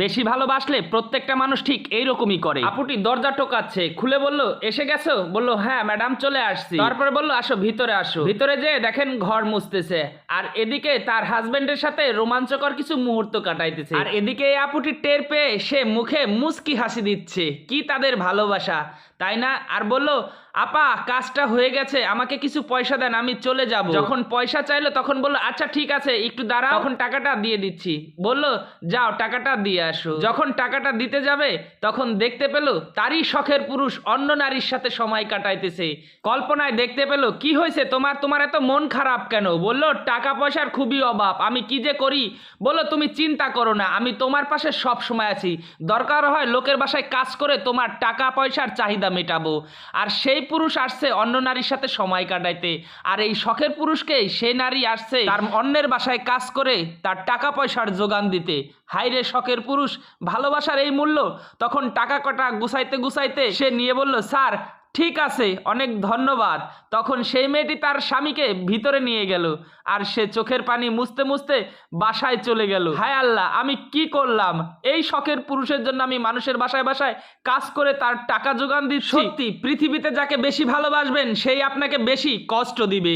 বেশি ভালোবাসলে প্রত্যেকটা মানুষ ঠিক এইরকমই করে। আপুটি দরজা টোকাচ্ছে, খুলে বলল এসে গেছো? বলল হ্যাঁ ম্যাডাম চলে আসছি। তারপরে বলল আসো ভিতরে আসো। ভিতরে যেয়ে দেখেন ঘর মুছতেছে, আর এদিকে তার হাজবেন্ডের সাথে রোমাঞ্চকর কিছু মুহূর্ত কাটাইতেছে। আর এদিকে এই আপুটি টের পেয়ে সে মুখে মুচকি হাসি দিচ্ছে, কি তাদের ভালোবাসা তাই না? আর বলল আপা কাজটা হয়ে গেছে, আমাকে কিছু পয়সা দেন, আমি চলে যাব। যখন পয়সা চাইলো তখন বলল আচ্ছা ঠিক আছে একটু দাঁড়াও, তখন টাকাটা দিয়ে দিচ্ছি। বলল যাও টাকাটা দিয়ে আসো। যখন টাকাটা দিতে যাবে তখন দেখতে পেল তারই শখের পুরুষ অন্য নারীর সাথে সময় কাটাইতেছে। কল্পনায় দেখতে পেল কি হয়েছে তোমার, তোমার এত মন খারাপ কেন? বলল টাকা পয়সার খুবই অভাব, আমি কি যে করি। বলল তুমি চিন্তা করো না, আমি তোমার পাশে সব সময় আছি, দরকার হয় লোকের বাসায় কাজ করে তোমার টাকা পয়সার চাহিদা মেটাবো। আর সেই পুরুষ আসছে অন্য নারীর সাথে সময় কাটাইতে, আর এই শখের পুরুষকেই সেই নারী আসছে তার অন্যের বাসায় কাজ করে তার টাকা পয়সার যোগান দিতে। হাইরে শখের পুরুষ, ভালোবাসার এই মূল্য। তখন টাকা কটা গুছাইতে গুছাইতে সে নিয়ে বলল স্যার ঠিক আছে অনেক ধন্যবাদ। তখন সেই মেয়েটি তার স্বামীকে ভিতরে নিয়ে গেল, আর সে চোখের পানি মুছতে মুছতে বাসায় চলে গেল। হায় আল্লাহ আমি কি করলাম, এই শখের পুরুষের জন্য আমি মানুষের বাসায় বাসায় কাজ করে তার টাকা যোগান দিচ্ছি। সত্যি পৃথিবীতে যাকে বেশি ভালোবাসবেন সেই আপনাকে বেশি কষ্ট দিবে।